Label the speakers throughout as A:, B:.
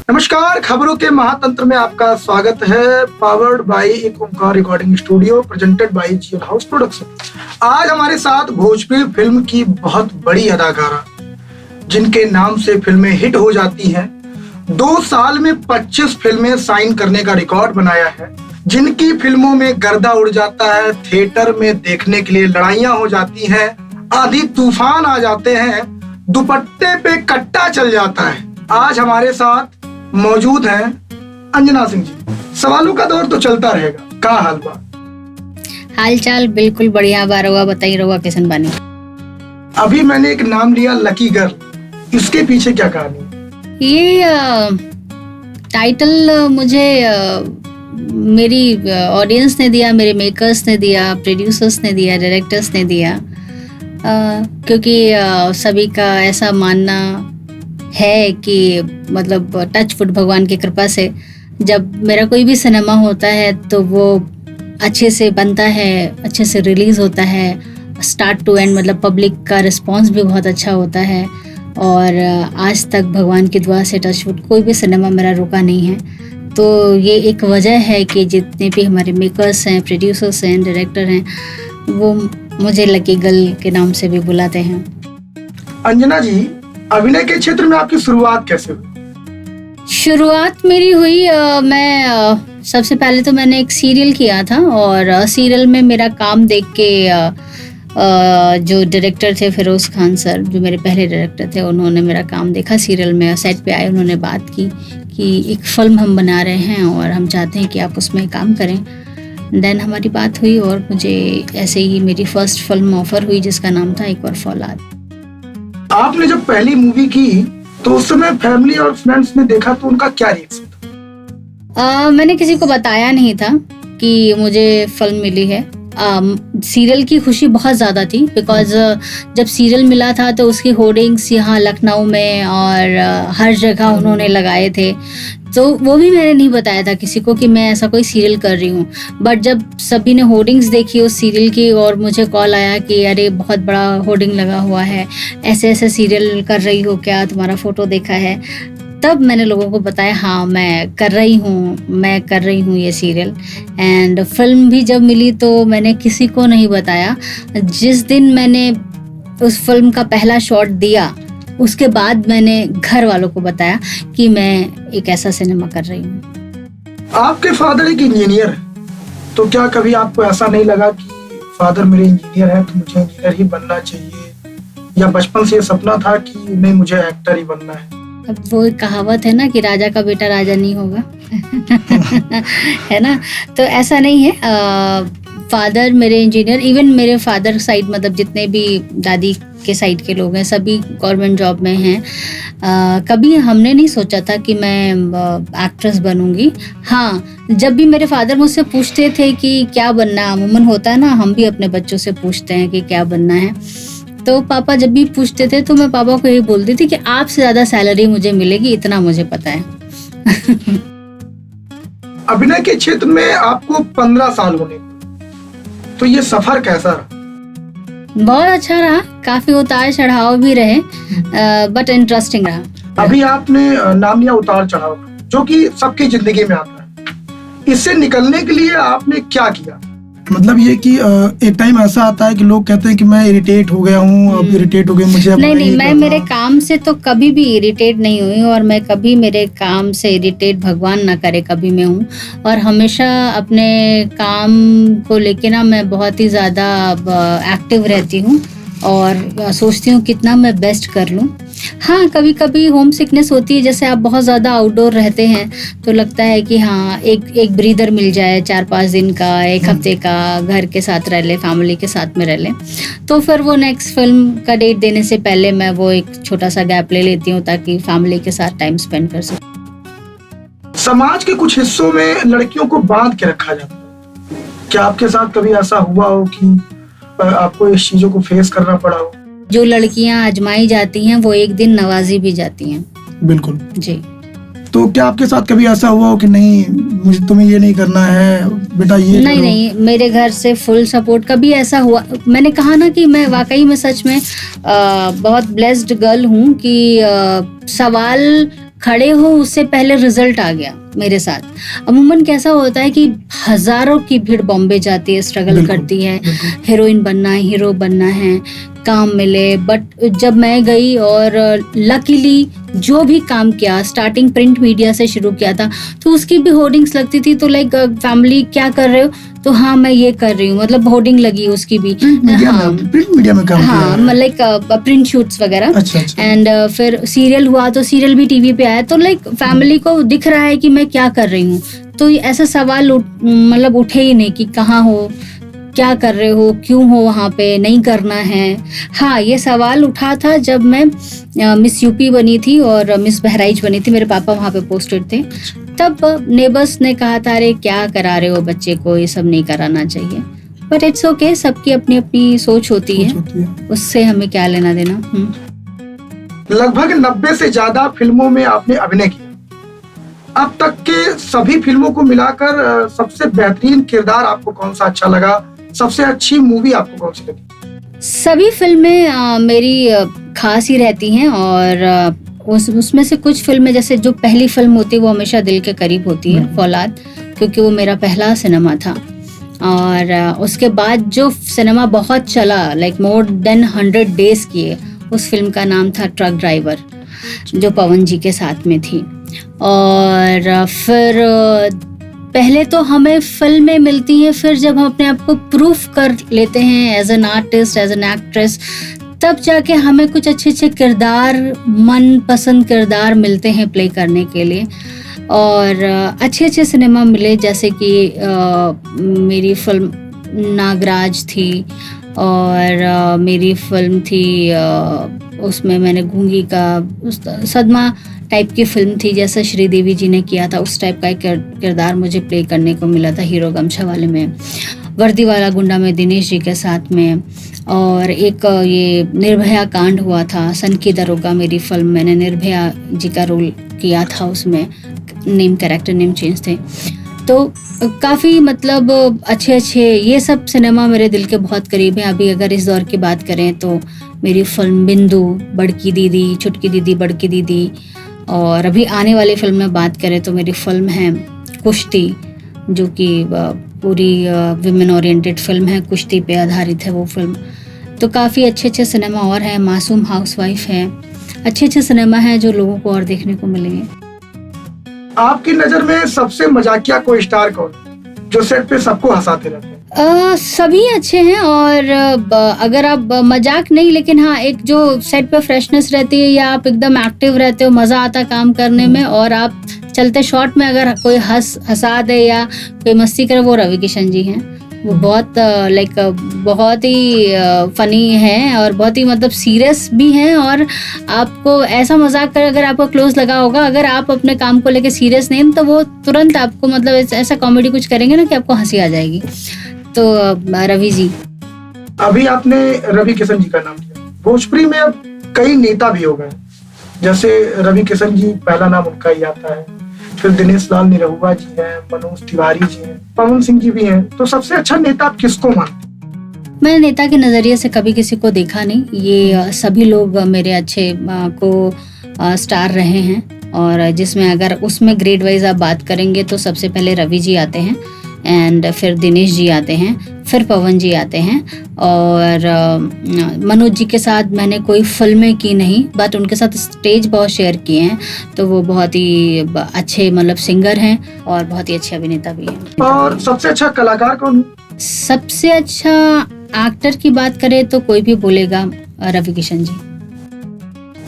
A: नमस्कार, खबरों के महातंत्र में आपका स्वागत है। पावर्ड बाय एक ओंकार रिकॉर्डिंग स्टूडियो, प्रेजेंटेड बाय जियल हाउस प्रोडक्शन। आज हमारे साथ भोजपुरी फिल्म की बहुत बड़ी अदाकारा, जिनके नाम से फिल्में हिट हो जाती हैं, 2 साल में 25 फिल्में साइन करने का रिकॉर्ड बनाया है, जिनकी फिल्मों में गर्दा उड़ जाता है, थिएटर में देखने के लिए लड़ाइयां हो जाती हैं, आंधी तूफान आ जाते हैं, दुपट्टे पे कट्टा चल जाता है। आज हमारे साथ मौजूद हैं अंजना सिंह जी। सवालों का दौर तो चलता रहेगा, का हाल बा?
B: हाल चाल बिल्कुल बढ़िया बा। रउआ बताई, रउआ कैसन बानी?
A: अभी मैंने एक नाम लिया लकी गर्ल, इसके पीछे क्या कहानी?
B: ये टाइटल मुझे मेरी ऑडियंस ने दिया, मेरे मेकर्स ने दिया, प्रोड्यूसर्स ने दिया, डायरेक्टर्स ने दिया, क्योंकि सभी का ऐसा मानना है कि मतलब टच वुड भगवान की कृपा से जब मेरा कोई भी सिनेमा होता है तो वो अच्छे से बनता है, अच्छे से रिलीज़ होता है, स्टार्ट टू एंड, मतलब पब्लिक का रिस्पांस भी बहुत अच्छा होता है। और आज तक भगवान की दुआ से टच वुड कोई भी सिनेमा मेरा रुका नहीं है। तो ये एक वजह है कि जितने भी हमारे मेकर्स हैं, प्रोड्यूसर्स हैं, डायरेक्टर हैं, वो मुझे लकी गर्ल के नाम से भी बुलाते हैं।
A: अंजना जी, अभिनय के क्षेत्र में आपकी शुरुआत कैसे हुई?
B: शुरुआत मेरी हुई मैं सबसे पहले तो मैंने एक सीरियल किया था, और सीरियल में मेरा काम देख के जो डायरेक्टर थे फिरोज खान सर, जो मेरे पहले डायरेक्टर थे, उन्होंने मेरा काम देखा सीरियल में। सेट पे आए, उन्होंने बात की कि एक फिल्म हम बना रहे हैं और हम चाहते हैं कि आप उसमें काम करें। देन हमारी बात हुई और मुझे ऐसे ही मेरी फर्स्ट फिल्म ऑफर हुई, जिसका नाम था एक और फौलाद।
A: आपने जब पहली मूवी की तो उस समय फैमिली और फ्रेंड्स ने देखा तो उनका क्या रिएक्शन था?
B: मैंने किसी को बताया नहीं था कि मुझे फिल्म मिली है। सीरियल की खुशी बहुत ज़्यादा थी, बिकॉज जब सीरियल मिला था तो उसकी होर्डिंग्स यहाँ लखनऊ में और हर जगह उन्होंने लगाए थे, तो वो भी मैंने नहीं बताया था किसी को कि मैं ऐसा कोई सीरियल कर रही हूँ। बट जब सभी ने होर्डिंग्स देखी उस सीरियल की और मुझे कॉल आया कि अरे बहुत बड़ा होर्डिंग लगा हुआ है, ऐसे ऐसे सीरियल कर रही हो क्या, तुम्हारा फ़ोटो देखा है, तब मैंने लोगों को बताया हाँ मैं कर रही हूँ ये सीरियल। एंड फिल्म भी जब मिली तो मैंने किसी को नहीं बताया। जिस दिन मैंने उस फिल्म का पहला शॉट दिया, उसके बाद मैंने घर वालों को बताया कि मैं एक ऐसा सिनेमा कर रही हूँ।
A: आपके फादर एक इंजीनियर है, तो क्या कभी आपको ऐसा नहीं लगा कि फादर मेरे इंजीनियर है तो मुझे इंजीनियर ही बनना चाहिए, या बचपन से ये सपना था कि नहीं मुझे एक्टर ही बनना है?
B: अब वो कहावत है ना कि राजा का बेटा राजा नहीं होगा है ना, तो ऐसा नहीं है। फादर मेरे इंजीनियर, इवन मेरे फादर साइड, मतलब जितने भी दादी के साइड के लोग हैं सभी गवर्नमेंट जॉब में हैं। कभी हमने नहीं सोचा था कि मैं एक्ट्रेस बनूंगी। हाँ, जब भी मेरे फादर मुझसे पूछते थे कि क्या बनना, अमूमन होता है ना, हम भी अपने बच्चों से पूछते हैं कि क्या बनना है, तो पापा जब भी पूछते थे तो मैं पापा को यही बोलती थी कि आपसे ज़्यादा सैलरी मुझे मिलेगी, इतना मुझे पता है।
A: अभिनय के क्षेत्र में आपको 15 साल होने, तो ये सफर कैसा रहा?
B: बहुत अच्छा रहा, काफी उतार चढ़ाव भी रहे, बट इंटरेस्टिंग रहा।
A: अभी आपने नाम लिया उतार चढ़ाव, जो कि सबकी जिंदगी में आता है, इससे निकलने के लिए आपने क्या किया? मतलब ये कि एक टाइम ऐसा आता है कि लोग कहते हैं कि मैं इरिटेट हो गया हूँ, अब इरिटेट हो गया मुझे।
B: नहीं, मैं मेरे काम से तो कभी भी इरिटेट नहीं हुई, और मैं कभी मेरे काम से इरिटेट, भगवान ना करे, कभी मैं हूँ। और हमेशा अपने काम को लेके ना मैं बहुत ही ज़्यादा एक्टिव रहती हूँ और सोचती हूँ कितना मैं बेस्ट कर लूँ। हाँ, कभी कभी होम सिकनेस होती है, जैसे आप बहुत ज़्यादा आउटडोर रहते हैं तो लगता है कि हाँ एक ब्रीदर मिल जाए, 4-5 दिन का, 1 हफ्ते का, घर के साथ रह ले, फैमिली के साथ में रह ले। तो फिर वो नेक्स्ट फिल्म का डेट देने से पहले मैं वो एक छोटा सा गैप ले लेती हूँ ताकि फैमिली के साथ टाइम स्पेंड कर सकूँ।
A: समाज के कुछ हिस्सों में लड़कियों को बांध के रखा जाता है, क्या आपके साथ कभी ऐसा हुआ हो कि आपको इस चीजों को फेस करना पड़ा हो?
B: जो लड़कियां आजमाई जाती हैं वो एक दिन नवाजी भी जाती हैं।
A: बिल्कुल
B: जी।
A: तो क्या आपके साथ कभी ऐसा हुआ हो कि नहीं मुझे, तुम्हें ये नहीं करना है बेटा, ये
B: नहीं, मेरे घर से फुल सपोर्ट। कभी ऐसा हुआ, मैंने कहा ना कि मैं वाकई में सच में बहुत ब्लेस्ड गर्ल हूँ कि सवाल खड़े हो उससे पहले रिजल्ट आ गया मेरे साथ। अमूमन कैसा होता है कि हजारों की भीड़ बॉम्बे जाती है, स्ट्रगल करती है, हीरोइन बनना है, हीरो बनना है, काम मिले। बट जब मैं गई और लकीली जो भी काम किया, स्टार्टिंग प्रिंट मीडिया से शुरू किया था, तो उसकी भी होर्डिंग्स लगती थी। तो लाइक फैमिली क्या कर रहे हो, तो हाँ मैं ये कर रही हूँ, मतलब होर्डिंग लगी उसकी भी।
A: प्रिंट मीडिया में काम
B: हाँ लाइक प्रिंट शूट्स वगैरह।
A: अच्छा।
B: एंड फिर सीरियल हुआ तो सीरियल भी टीवी पे आया, तो लाइक फैमिली को दिख रहा है कि मैं क्या कर रही हूँ। तो ऐसा सवाल मतलब उठे ही नहीं कि कहाँ हो, क्या कर रहे हो, क्यों हो वहाँ पे, नहीं करना है। हाँ ये सवाल उठा था जब मैं मिस यूपी बनी थी और मिस बहराइच बनी थी, मेरे पापा वहाँ पे पोस्टेड थे। तब नेबर्स ने कहा था अरे क्या करा रहे हो बच्चे को, ये सब नहीं कराना चाहिए। बट इट्स ओके, सबकी अपनी अपनी सोच होती है, उससे हमें क्या लेना देना।
A: लगभग 90 से ज्यादा फिल्मों में आपने अभिनय किया। अब तक के सभी फिल्मों को मिलाकर सबसे बेहतरीन किरदार आपको कौन सा अच्छा लगा, सबसे अच्छी मूवी आपको कौन सी लगी?
B: सभी फिल्में मेरी खास ही रहती हैं और उसमें से कुछ फिल्में, जैसे जो पहली फिल्म होती है वो हमेशा दिल के करीब होती है, फौलाद, क्योंकि वो मेरा पहला सिनेमा था। और उसके बाद जो सिनेमा बहुत चला, लाइक मोर देन 100 डेज किए, उस फिल्म का नाम था ट्रक ड्राइवर, जो पवन जी के साथ में थी। और फिर पहले तो हमें फिल्में मिलती हैं, फिर जब हम अपने आप को प्रूफ कर लेते हैं as an artist, as an actress, तब जाके हमें कुछ अच्छे अच्छे किरदार, मन पसंद किरदार मिलते हैं प्ले करने के लिए। और अच्छे अच्छे सिनेमा मिले, जैसे कि मेरी फिल्म नागराज थी, और मेरी फिल्म थी उसमें मैंने गूंगी का सदमा टाइप की फिल्म थी, जैसा श्रीदेवी जी ने किया था, उस टाइप का एक किरदार मुझे प्ले करने को मिला था हीरो गमछा वाले में। वर्दी वाला गुंडा में दिनेश जी के साथ में। और एक ये निर्भया कांड हुआ था, सन की दरोगा मेरी फिल्म, मैंने निर्भया जी का रोल किया था, उसमें नेम, कैरेक्टर नेम चेंज थे। तो काफ़ी मतलब अच्छे अच्छे ये सब सिनेमा मेरे दिल के बहुत करीब हैं। अभी अगर इस दौर की बात करें तो मेरी फिल्म बिंदु, बड़की दीदी, छुटकी दीदी, बड़की दीदी। और अभी आने वाली फिल्म में बात करें तो मेरी फिल्म है कुश्ती, जो कि पूरी विमेन ओरिएंटेड फिल्म है, कुश्ती पे आधारित है वो फिल्म। तो काफ़ी अच्छे अच्छे सिनेमा और हैं, मासूम हाउसवाइफ है, अच्छे अच्छे सिनेमा हैं जो लोगों को और देखने को मिलेंगे।
A: आपकी नज़र में सबसे मजाकिया को स्टार कौन, जो सेट पे सबको हंसाते रहते हैं?
B: सभी अच्छे हैं, और अगर आप मजाक नहीं, लेकिन हाँ एक जो सेट पे फ्रेशनेस रहती है, या आप एकदम एक्टिव रहते हो, मज़ा आता काम करने में, और आप चलते शॉट में अगर कोई हंसा दे या कोई मस्ती करे, वो रवि किशन जी हैं। वो बहुत लाइक बहुत ही फनी है, और बहुत ही मतलब सीरियस भी हैं। और आपको ऐसा मजाक कर, अगर आपको क्लोज लगा होगा, अगर आप अपने काम को लेके सीरियस नहीं, तो वो तुरंत आपको मतलब ऐसा कॉमेडी कुछ करेंगे ना कि आपको हंसी आ जाएगी। तो रवि जी।
A: अभी आपने रवि किशन जी का नाम लिया, भोजपुरी में अब कई नेता भी हो गए, जैसे रवि किशन जी पहला नाम उनका ही आता है, फिर दिनेश लाल निरहुआ जी हैं, मनोज तिवारी जी हैं, पवन सिंह जी भी हैं। तो सबसे अच्छा नेता आप किसको मानते?
B: मैं नेता के नजरिए से कभी किसी को देखा नहीं, ये सभी लोग मेरे अच्छे को स्टार रहे हैं। और जिसमें अगर उसमें ग्रेड वाइज आप बात करेंगे तो सबसे पहले रवि जी आते हैं, एंड फिर दिनेश जी आते हैं, फिर पवन जी आते हैं। और मनोज जी के साथ मैंने कोई फिल्में की नहीं, बट उनके साथ स्टेज बहुत शेयर किए हैं। तो वो बहुत ही अच्छे मतलब सिंगर हैं और बहुत ही अच्छे अभिनेता भी हैं।
A: और सबसे अच्छा कलाकार कौन?
B: सबसे अच्छा एक्टर की बात करें तो कोई भी बोलेगा रवि किशन जी।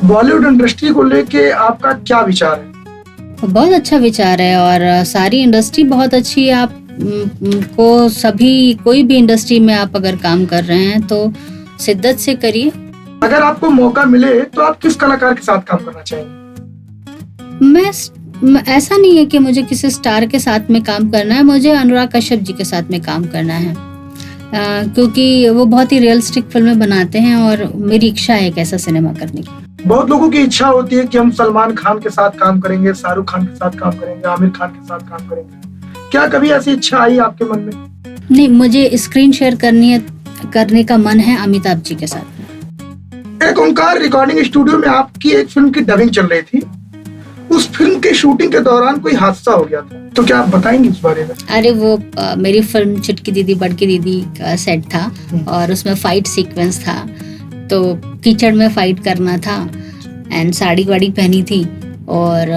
A: बॉलीवुड इंडस्ट्री को लेके आपका क्या विचार है?
B: बहुत अच्छा विचार है, और सारी इंडस्ट्री बहुत अच्छी है। आप को सभी कोई भी इंडस्ट्री में आप अगर काम कर रहे हैं तो शिद्दत से करिए।
A: अगर आपको मौका मिले तो आप किस कलाकार के साथ काम करना चाहेंगे?
B: मैं ऐसा नहीं है कि मुझे किसी स्टार के साथ में काम करना है, मुझे अनुराग कश्यप जी के साथ में काम करना है, क्योंकि वो बहुत ही रियलिस्टिक फिल्में बनाते हैं, और मेरी इच्छा है एक ऐसा सिनेमा करने की।
A: बहुत लोगों की इच्छा होती है कि हम सलमान खान के साथ काम करेंगे, शाहरुख खान के साथ काम करेंगे, आमिर खान के साथ काम करेंगे। क्या कभी ऐसी इच्छा आई आपके मन में?
B: नहीं, मुझे स्क्रीन शेयर करने का मन है अमिताभ जी के साथ।
A: एक ओंकार रिकॉर्डिंग स्टूडियो में आपकी एक फिल्म की डबिंग चल रही थी, उस फिल्म के शूटिंग के दौरान कोई हादसा हो गया था, तो क्या आप बताएंगे इस बारे में?
B: अरे वो मेरी फिल्म चुटकी दीदी बड़की दीदी का सेट था और उसमें फाइट सीक्वेंस था, तो कीचड़ में फाइट करना था एंड साड़ी वाड़ी पहनी थी और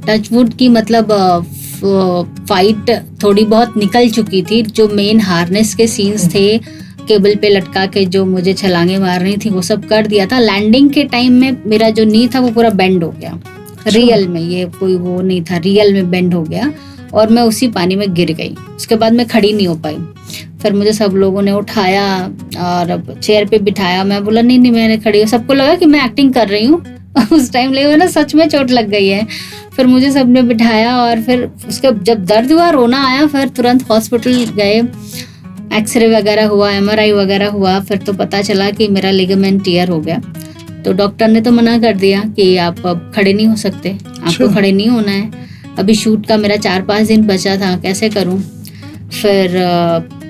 B: टचवुड की मतलब फाइट थोड़ी बहुत निकल चुकी थी। जो मेन हार्नेस के सीन्स थे केबल पे लटका के जो मुझे छलांगे मारनी थी वो सब कर दिया था। लैंडिंग के टाइम में मेरा जो नी था वो पूरा बेंड हो गया, रियल में, ये कोई वो नहीं था, रियल में बेंड हो गया और मैं उसी पानी में गिर गई। उसके बाद मैं खड़ी नहीं हो पाई। फिर मुझे सब लोगों ने उठाया और चेयर पे बिठाया। मैं बोला नहीं मैंने खड़ी हूँ। सबको लगा कि मैं एक्टिंग कर रही हूँ उस टाइम लेकिन ना सच में चोट लग गई है। फिर मुझे सबने बिठाया और फिर उसके जब दर्द हुआ, रोना आया, फिर तुरंत हॉस्पिटल गए, एक्सरे वगैरह हुआ, MRI वगैरह हुआ। फिर तो पता चला कि मेरा लिगामेंट टियर हो गया। तो डॉक्टर ने तो मना कर दिया कि आप अब खड़े नहीं हो सकते, आपको खड़े नहीं होना है। अभी शूट का मेरा 4-5 दिन बचा था, कैसे करूं। फिर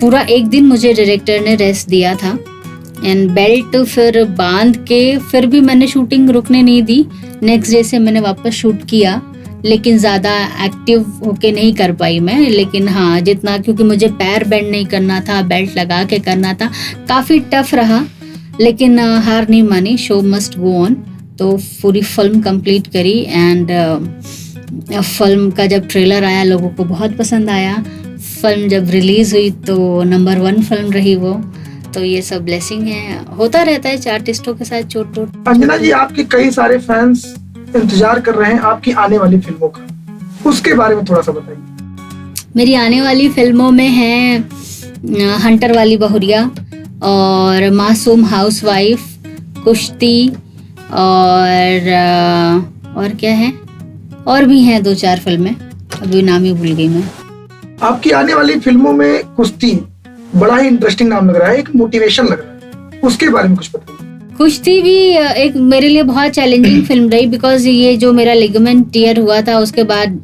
B: पूरा एक दिन मुझे डायरेक्टर ने रेस्ट दिया था एंड बेल्ट फिर बांध के फिर भी मैंने शूटिंग रुकने नहीं दी। नेक्स्ट डे से मैंने वापस शूट किया, लेकिन ज़्यादा एक्टिव होके नहीं कर पाई मैं। लेकिन हाँ जितना, क्योंकि मुझे पैर बेंड नहीं करना था, बेल्ट लगा के करना था, काफ़ी टफ रहा। लेकिन हार नहीं मानी, शो मस्ट गो ऑन। तो पूरी फिल्म कंप्लीट करी एंड फिल्म का जब ट्रेलर आया लोगों को बहुत पसंद आया। फिल्म जब रिलीज़ हुई तो नंबर 1 फिल्म रही वो। तो ये सब ब्लेसिंग है, होता रहता है आर्टिस्टों के साथ चोट टोट।
A: अंजना जी, आपके कई सारे फैंस इंतजार कर रहे हैं आपकी आने वाली फिल्मों का, उसके बारे में थोड़ा सा बताइए।
B: मेरी आने वाली फिल्मों में है हंटर वाली बहुरिया और मासूम हाउसवाइफ, कुश्ती और क्या है, और भी हैं 2-4 फिल्में, अभी नाम ही भूल गई मैं।
A: आपकी आने वाली फिल्मों में कुश्ती बड़ा ही इंटरेस्टिंग नाम लग रहा है, एक मोटिवेशन लग रहा है, उसके बारे में कुछ बताइए।
B: कुश्ती भी एक मेरे लिए बहुत चैलेंजिंग फिल्म रही, बिकॉज ये जो मेरा लिगामेंट टियर हुआ था उसके बाद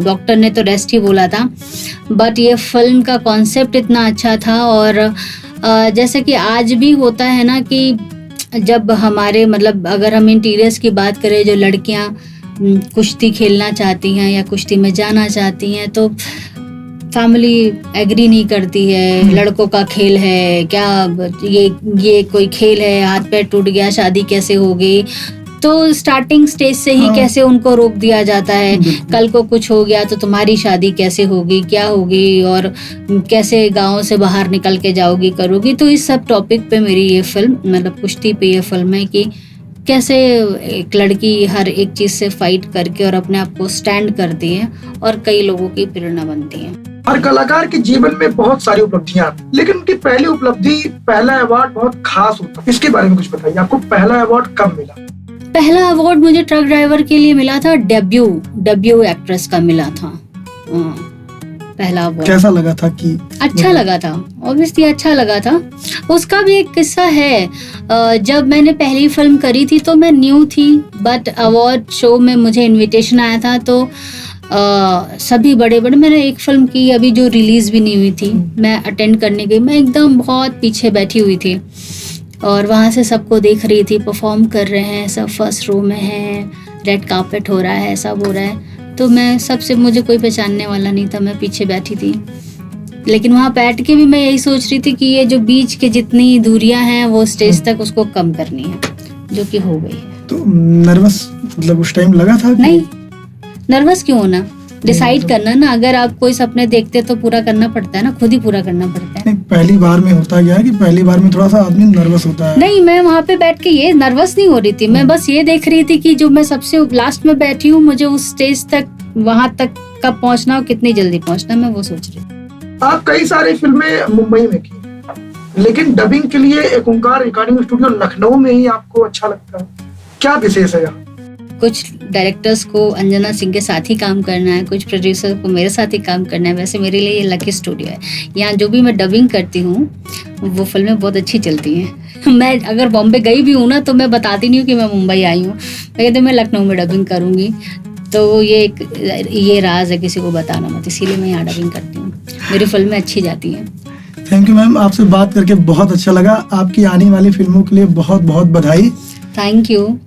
B: डॉक्टर ने तो रेस्ट ही बोला था, बट ये फिल्म का कॉन्सेप्ट इतना अच्छा था। और जैसे कि आज भी होता है ना कि जब हमारे मतलब अगर हम इंटीरियर्स की बात करें, जो लड़कियां कुश्ती खेलना चाहती हैं या कुश्ती में जाना चाहती हैं तो फैमिली एग्री नहीं करती है, लड़कों का खेल है क्या, ये कोई खेल है, हाथ पैर टूट गया शादी कैसे होगी। तो स्टार्टिंग स्टेज से ही कैसे उनको रोक दिया जाता है, कल को कुछ हो गया तो तुम्हारी शादी कैसे होगी, क्या होगी, और कैसे गाँव से बाहर निकल के जाओगी करोगी। तो इस सब टॉपिक पे मेरी ये फिल्म, मतलब कुश्ती पे ये फिल्म है कि कैसे एक लड़की हर एक चीज से फाइट करके और अपने आप को स्टैंड करती है और कई लोगों की प्रेरणा बनती है।
A: हर कलाकार के जीवन में बहुत सारी उपलब्धियां आती हैं, लेकिन उनकी पहली उपलब्धि, पहला अवार्ड बहुत खास होता है। इसके बारे में कुछ बताइए, आपको पहला अवार्ड कब मिला?
B: पहला अवार्ड मुझे ट्रक ड्राइवर के लिए मिला था, डेब्यू एक्ट्रेस का मिला था पहला अवार्ड।
A: कैसा लगा था? कि
B: अच्छा लगा था, ऑब्वियसली अच्छा लगा था। उसका भी एक किस्सा है, जब मैंने पहली फिल्म करी थी तो मैं न्यू थी, बट अवार्ड शो में मुझे इनविटेशन आया था तो सभी बड़े मैंने एक फिल्म की अभी जो रिलीज भी नहीं हुई थी, मैं अटेंड करने गई। मैं एकदम बहुत पीछे बैठी हुई थी और वहाँ से सबको देख रही थी, परफॉर्म कर रहे हैं सब, फर्स्ट रो में हैं, रेड कार्पेट हो रहा है, सब हो रहा है। तो मैं सबसे, मुझे कोई पहचानने वाला नहीं था, मैं पीछे बैठी थी। लेकिन वहाँ बैठ के भी मैं यही सोच रही थी कि ये जो बीच के जितनी दूरियां हैं वो स्टेज तक उसको कम करनी है, जो कि हो गई है।
A: तो नर्वस मतलब उस टाइम लगा था?
B: नहीं, नर्वस क्यों होना, डिसाइड करना ना। अगर आप कोई सपने देखते तो पूरा करना पड़ता है ना, खुद ही पूरा करना पड़ता है।
A: पहली बार में होता क्या है कि पहली बार में थोड़ा सा आदमी नर्वस होता है।
B: नहीं, मैं वहाँ पे बैठ के ये नर्वस नहीं हो रही थी, मैं बस ये देख रही थी कि जो मैं सबसे लास्ट में बैठी हूँ, मुझे उस स्टेज तक, वहां तक कब पहुंचना और कितनी जल्दी पहुंचना, मैं वो सोच रही थी।
A: आप कई सारी फिल्में मुंबई में की, लेकिन डबिंग के लिए एक ओंकार रिकॉर्डिंग स्टूडियो लखनऊ में ही आपको अच्छा लगता है, क्या विशेष है यहाँ?
B: कुछ डायरेक्टर्स को अंजना सिंह के साथ ही काम करना है, कुछ प्रोड्यूसर को मेरे साथ ही काम करना है। वैसे मेरे लिए ये लकी स्टूडियो है। यहाँ जो भी मैं डबिंग करती हूँ वो फिल्में बहुत अच्छी चलती हैं। मैं अगर बॉम्बे गई भी हूँ ना तो मैं बताती नहीं हूँ कि मैं मुंबई आई हूँ, मैं कहती हूँ मैं लखनऊ में डबिंग करूँगी। तो ये राज है, किसी को बताना मत, इसीलिए मैं यहाँ डबिंग करती हूँ, मेरी फिल्में अच्छी जाती हैं।
A: थैंक यू मैम, आपसे बात करके बहुत अच्छा लगा। आपकी आने वाली फिल्मों के लिए बहुत बहुत बधाई।
B: Thank you.